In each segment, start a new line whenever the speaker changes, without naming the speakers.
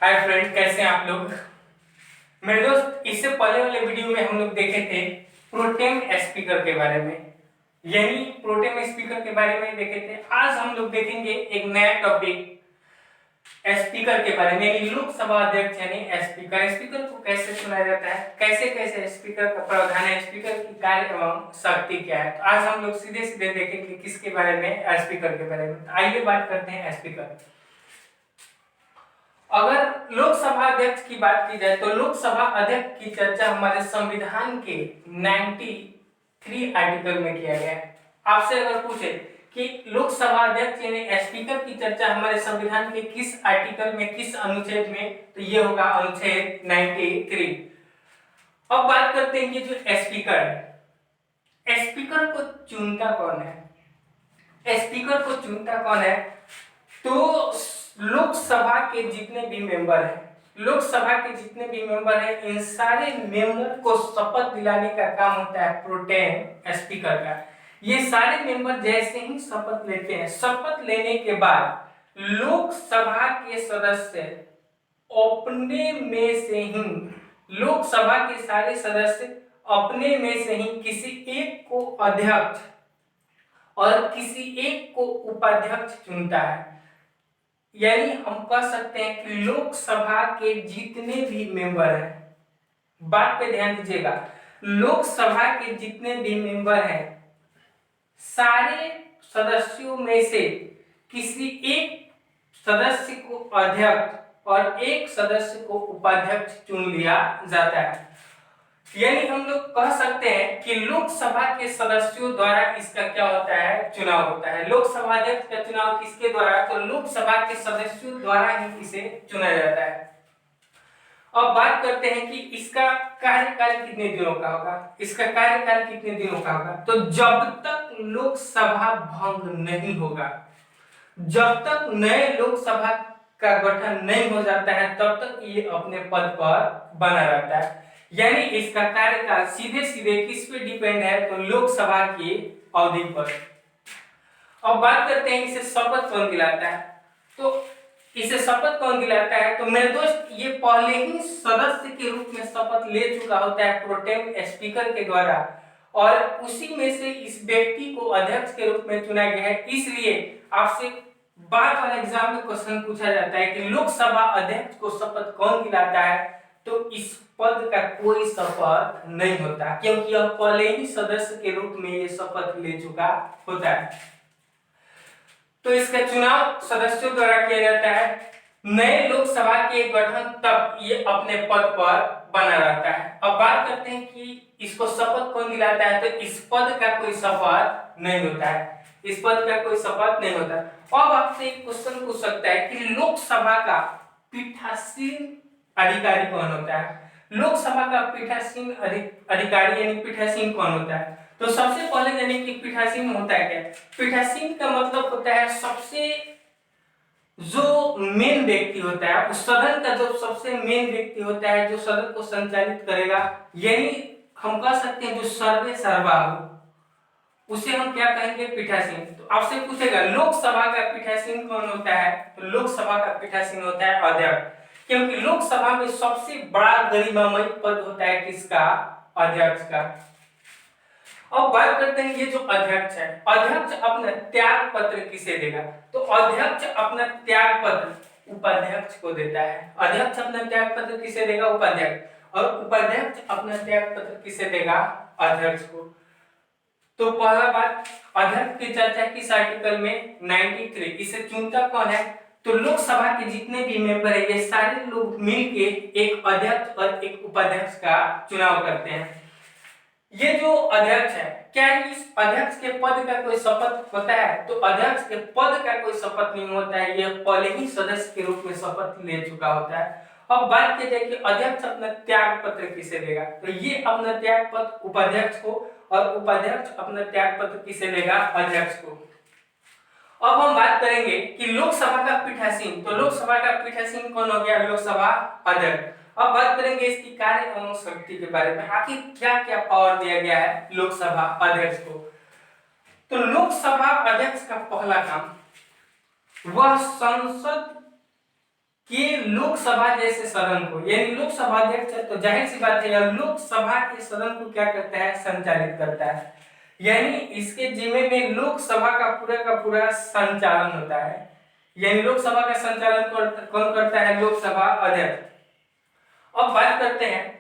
Hi friend, कैसे हैं आप लोग। मेरे दोस्त, इससे पहले वाले वीडियो में हम लोग देखे थे प्रोटेम स्पीकर के बारे में, यानी प्रोटेम स्पीकर के बारे में देखे थे। आज हम लोग देखेंगे एक नया टॉपिक स्पीकर के बारे में, यानी लोकसभा अध्यक्ष यानी स्पीकर। स्पीकर को कैसे चुना जाता है, कैसे कैसे स्पीकर का प्रावधान है, स्पीकर की कार्य एवं शक्ति क्या है। तो आज हम लोग सीधे सीधे देखेंगे किसके बारे में, स्पीकर के बारे में। तो आइए बात करते हैं स्पीकर। अगर लोकसभा अध्यक्ष की बात की जाए तो लोकसभा अध्यक्ष की चर्चा हमारे संविधान के 93 आर्टिकल में किया गया है। आपसे अगर पूछे कि लोकसभा अध्यक्ष यानी स्पीकर की चर्चा हमारे संविधान के किस आर्टिकल में, किस अनुच्छेद में, तो ये होगा अनुच्छेद 93। अब बात करते हैं कि जो स्पीकर है, स्पीकर को चुनता कौन है। स्पीकर को चुनता कौन है, तो लोकसभा के जितने भी मेंबर हैं, लोकसभा के जितने भी मेंबर हैं, इन सारे मेंबर को शपथ दिलाने का काम होता है प्रोटेम स्पीकर का। ये सारे मेंबर जैसे ही शपथ लेते हैं, शपथ लेने के बाद लोकसभा के सदस्य अपने में से ही, लोकसभा के सारे सदस्य अपने में से ही किसी एक को अध्यक्ष और किसी एक को उपाध्यक्ष चुनता है। यानी हम कह सकते हैं कि लोकसभा के जितने भी मेंबर हैं, बात पे ध्यान दीजिएगा, लोकसभा के जितने भी मेंबर हैं, सारे सदस्यों में से किसी एक सदस्य को अध्यक्ष और एक सदस्य को उपाध्यक्ष चुन लिया जाता है। यानी हम लोग कह सकते हैं कि लोकसभा के सदस्यों द्वारा इसका क्या होता है, चुनाव होता है। लोकसभा अध्यक्ष का चुनाव किसके द्वारा, तो लोकसभा के सदस्यों द्वारा ही इसे चुना जाता है। अब बात करते हैं कि इसका कार्यकाल कितने दिनों का होगा। इसका कार्यकाल कितने दिनों का होगा, तो जब तक लोकसभा भंग नहीं होगा, जब तक नए लोकसभा का गठन नहीं हो जाता है, तब तक ये अपने पद पर बना रहता है। यानी इसका कार्यकाल सीधे सीधे किस पे डिपेंड है, तो लोकसभा की अवधि पर। अब बात करते हैं इसे शपथ कौन दिलाता है। तो इसे शपथ कौन दिलाता है, तो मेरे दोस्त, ये पहले ही सदस्य के रूप में शपथ ले चुका होता है प्रोटेम स्पीकर के द्वारा, और उसी में से इस व्यक्ति को अध्यक्ष के रूप में चुना गया है। इसलिए आपसे बार बार एग्जाम में क्वेश्चन पूछा जाता है कि लोकसभा अध्यक्ष को शपथ कौन दिलाता है, तो इस पद का कोई शपथ नहीं होता, क्योंकि यह पहले ही सदस्य के रूप में ये शपथ ले चुका होता है। तो इसका चुनाव सदस्यों द्वारा किया जाता है। नए लोकसभा के गठन तक ये अपने पद पर बना रहता है। अब बात करते हैं कि इसको शपथ कौन दिलाता है, तो इस पद का कोई शपथ नहीं होता है, इस पद का कोई शपथ नहीं होता। अब आपसे एक क्वेश्चन पूछ सकता है कि लोकसभा का पीठासीन अधिकारी कौन होता है। लोकसभा का पीठासीन अधिकारी यानी पीठासीन कौन होता है, तो सबसे पहले जानिए कि पीठासीन होता है क्या। पीठासीन का मतलब होता है सबसे जो मेन व्यक्ति होता है, उस सदन का जो सबसे मेन व्यक्ति होता है, जो सदन को संचालित करेगा, यानी हम कह सकते हैं जो सर्वे सर्वा हो, उसे हम क्या कहेंगे, पीठासीन। तो आपसे पूछेगा लोकसभा का पीठासीन कौन होता है, तो लोकसभा का पीठासीन होता है अध्यक्ष, क्योंकि लोकसभा में सबसे बड़ा गरिमामय पद होता है किसका, अध्यक्ष का। अब बात करते हैं ये जो अध्यक्ष है, अध्यक्ष अपना त्याग पत्र किसे देगा, तो अध्यक्ष अपना त्याग पत्र उपाध्यक्ष को देता है। अध्यक्ष अपना त्याग पत्र किसे देगा, उपाध्यक्ष, और उपाध्यक्ष अपना त्याग पत्र किसे देगा, अध्यक्ष को। तो पहला बात, अध्यक्ष की चर्चा किस आर्टिकल में, 93। इसे चुनता कौन है, तो लोकसभा के जितने भी मेंबर है, ये सारे लोग मिलके एक अध्यक्ष और एक उपाध्यक्ष का चुनाव करते हैं। ये जो अध्यक्ष है, क्या इस अध्यक्ष के पद का कोई शपथ होता है, तो अध्यक्ष के पद का कोई शपथ नहीं होता है, यह पहले ही सदस्य के रूप में शपथ ले चुका होता है। अब बात की जाए कि अध्यक्ष अपना त्याग पत्र किसे देगा, तो ये अपना त्याग पत्र उपाध्यक्ष को, और उपाध्यक्ष अपना त्याग पत्र किसे देगा, अध्यक्ष को। अब हम बात करेंगे कि लोकसभा का पीठासीन, तो लोकसभा का पीठासीन कौन हो गया, लोकसभा अध्यक्ष। अब बात करेंगे इसकी कार्य एवं शक्ति के बारे में, आखिर क्या क्या पावर दिया गया है लोकसभा अध्यक्ष को। तो लोकसभा अध्यक्ष का पहला काम, वह संसद कि लोकसभा जैसे सदन को, यानी लोकसभा अध्यक्ष है तो जाहिर सी बात है यह लोकसभा के सदन को क्या करता है, संचालित करता है। यानी इसके जिम्मे में लोकसभा का पूरा संचालन होता है। यानी लोकसभा का संचालन कौन करता है, लोकसभा अध्यक्ष। अब बात करते हैं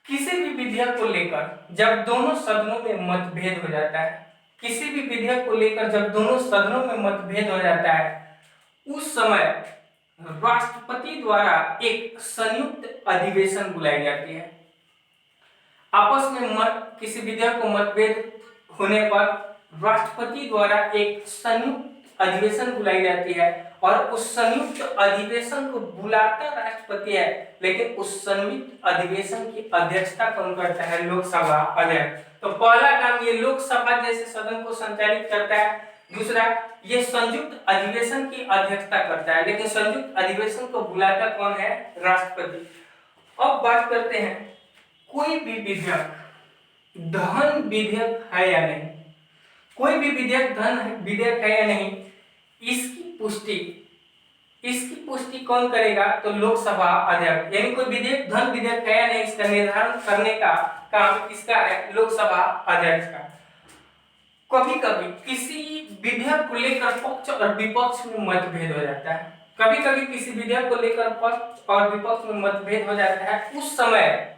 किसी भी विधेयक को लेकर जब दोनों सदनों में मतभेद हो जाता है, किसी भी विधेयक को लेकर जब दोनों सदनों में मतभेद हो जाता है, उस समय राष्ट्रपति द्वारा एक संयुक्त अधिवेशन बुलाई जाती है। आपस में किसी विधेयक को मतभेद होने पर राष्ट्रपति द्वारा एक संयुक्त अधिवेशन बुलाई जाती है और उस संयुक्त अधिवेशन को बुलाता राष्ट्रपति है, लेकिन उस संयुक्त अधिवेशन की अध्यक्षता कौन करता है, लोकसभा अध्यक्ष। तो पहला काम ये लोकसभा जैसे सदन को संचालित करता है, दूसरा ये संयुक्त अधिवेशन की अध्यक्षता करता है, लेकिन संयुक्त अधिवेशन को बुलाता कौन है, राष्ट्रपति। अब बात करते हैं कोई भी विधेयक धन विधेयक है या नहीं, कोई भी विधेयक धन विधेयक है या नहीं, इसकी पुष्टि कौन करेगा, तो लोकसभा अध्यक्ष। यानी कोई विधेयक धन विधेयक है या नहीं, इसका निर्धारण करने का काम किसका है, लोकसभा अध्यक्ष का। कभी कभी किसी विधेयक को लेकर पक्ष और विपक्ष में मतभेद हो जाता है, कभी कभी किसी विधेयक को लेकर पक्ष और विपक्ष में मतभेद हो जाता है, उस समय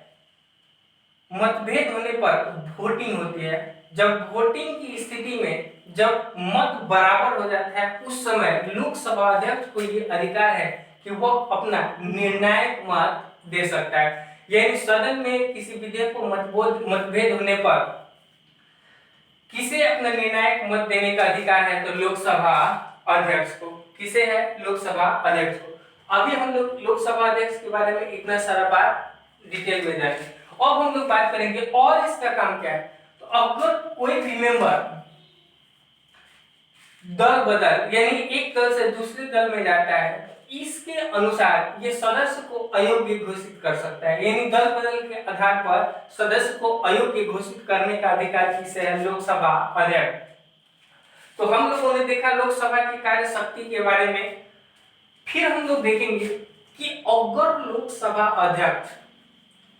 मतभेद होने पर वोटिंग होती है। जब वोटिंग की स्थिति में जब मत बराबर हो जाता है, उस समय लोकसभा अध्यक्ष को ये अधिकार है कि वह अपना निर्णायक मत दे सकता है। यानी सदन में किसी विधेयक को मतभेद होने पर किसे अपना निर्णायक मत देने का अधिकार है, तो लोकसभा अध्यक्ष को। किसे है, लोकसभा अध्यक्ष को। अभी हम लोग लोकसभा अध्यक्ष के बारे में इतना सारा बात डिटेल में जानेंगे। अब हम लोग बात करेंगे और इसका काम क्या है। तो अगर कोई भी मेंबर दल बदल यानी एक दल से दूसरे दल में जाता है, इसके अनुसार ये सदस्य को अयोग्य घोषित कर सकता है। यानी दल बदल के आधार पर सदस्य को अयोग्य घोषित करने का अधिकार किसे है, लोकसभा अध्यक्ष। तो हम लोगों ने देखा लोकसभा की कार्य शक्ति के बारे में। फिर हम लोग देखेंगे कि अगर लोकसभा अध्यक्ष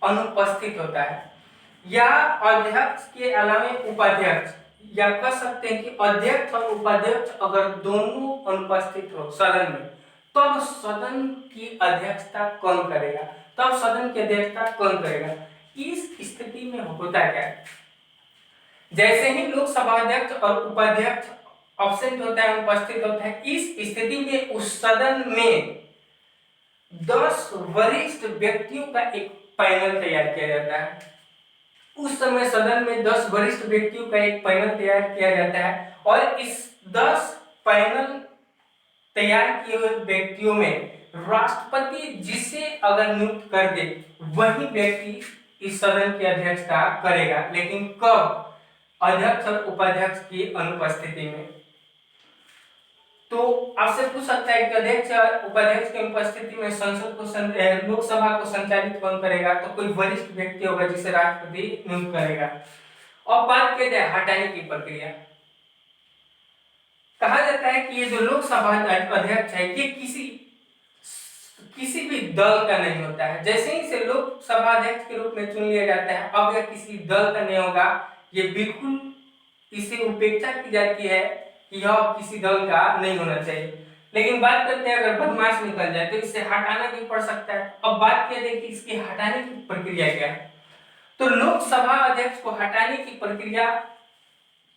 अनुपस्थित होता है या अध्यक्ष के अलावा उपाध्यक्ष, या कह सकते हैं कि अध्यक्ष और उपाध्यक्ष अगर दोनों अनुपस्थित हो सदन में, तब सदन की अध्यक्षता कौन करेगा, तब सदन की अध्यक्षता कौन करेगा। इस स्थिति में होता क्या है, जैसे ही लोकसभा अध्यक्ष और उपाध्यक्ष एब्सेंट होता है, अनुपस्थित होता है, इस स्थिति में उस सदन में 10 वरिष्ठ व्यक्तियों का एक पैनल तैयार किया जाता है। उस समय सदन में 10 वरिष्ठ व्यक्तियों का एक पैनल तैयार किया जाता है और इस 10 पैनल तैयार किए हुए व्यक्तियों में राष्ट्रपति जिसे अगर नियुक्त कर दे वही व्यक्ति इस सदन की अध्यक्षता करेगा, लेकिन कब, अध्यक्ष और उपाध्यक्ष की अनुपस्थिति में। तो आपसे पूछ सकता है कि अध्यक्ष और उपाध्यक्ष की उपस्थिति में संसद को लोकसभा को संचालित कौन करेगा, तो कोई वरिष्ठ व्यक्ति होगा जिसे राष्ट्रपति नियुक्त करेगा। अब बात करते हैं हटाने की प्रक्रिया। कहा जाता है कि ये जो लोकसभा अध्यक्ष है ये किसी भी दल का नहीं होता है। जैसे ही इसे लोकसभा अध्यक्ष के रूप में चुन लिया जाता है, अब यह किसी दल का नहीं होगा, ये बिल्कुल इसे उपेक्षा की जाती है कि यह किसी दल का नहीं होना चाहिए। लेकिन बात करते हैं अगर बदमाश निकल जाए तो इसे हटाना भी पड़ सकता है। अब बात किया जाए कि इसके हटाने की प्रक्रिया क्या है, तो लोकसभा अध्यक्ष को हटाने की प्रक्रिया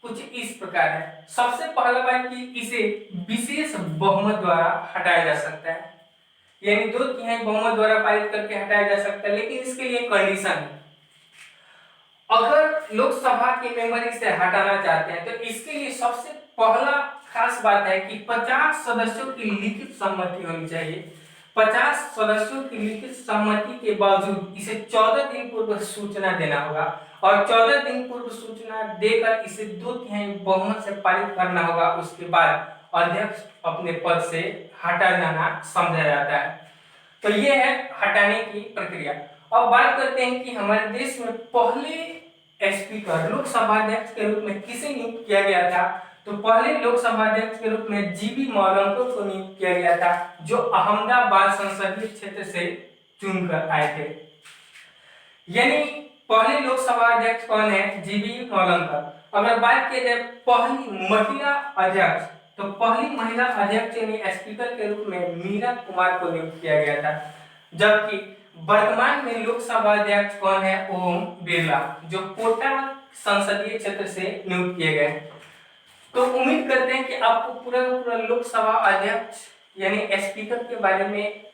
कुछ इस प्रकार है। सबसे पहला बात कि इसे विशेष बहुमत द्वारा हटाया जा सकता है, यानी 2/3 बहुमत द्वारा पारित करके हटाया जा सकता है। लेकिन इसके लिए कंडीशन है, अगर लोकसभा के मेंबर इसे हटाना चाहते हैं तो इसके लिए सबसे पहला खास बात है कि 50 सदस्यों की लिखित सहमति होनी चाहिए। 50 सदस्यों की लिखित सहमति के बावजूद इसे 14 दिन पूर्व सूचना देना होगा और 14 दिन पूर्व सूचना देकर इसे 2/3 बहुमत से पारित करना होगा। उसके बाद अध्यक्ष अपने पद से हटा जाना समझा जाता है। तो ये है हटाने की प्रक्रिया। अब बात करते हैं कि हमारे देश में पहले स्पीकर लोकसभा अध्यक्ष के रूप में किसे नियुक्त किया गया था, तो पहले लोकसभा अध्यक्ष के रूप में जीबी मौलंको को नियुक्त किया गया था, जो अहमदाबाद संसदीय क्षेत्र से चुनकर आए थे। यानी पहले लोकसभा अध्यक्ष कौन है? जीबी मौलंकर। अगर बात की जाए पहली महिला अध्यक्ष, तो पहली महिला अध्यक्ष यानी स्पीकर के रूप में मीरा कुमार को नियुक्त किया गया था। जबकि वर्तमान में लोकसभा अध्यक्ष कौन है? ओम बिरला, जो कोटा संसदीय क्षेत्र से नियुक्त किए गए। तो उम्मीद करते हैं कि आपको पूरा लोकसभा अध्यक्ष यानी स्पीकर के बारे में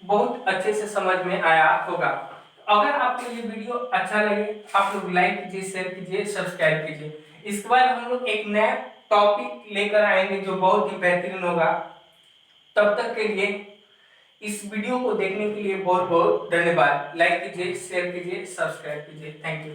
बहुत अच्छे से समझ में आया होगा। अगर आपको ये वीडियो अच्छा लगे, आप लोग लाइक कीजिए, शेयर कीजिए, सब्सक्राइब कीजिए। इसके बाद हम लोग एक नया टॉपिक लेकर आएंगे जो बहुत ही बेहतरीन होगा। तब तक के लिए इस वीडियो को देखने के लिए बहुत बहुत धन्यवाद। लाइक कीजिए, शेयर कीजिए, सब्सक्राइब कीजिए। Thank you.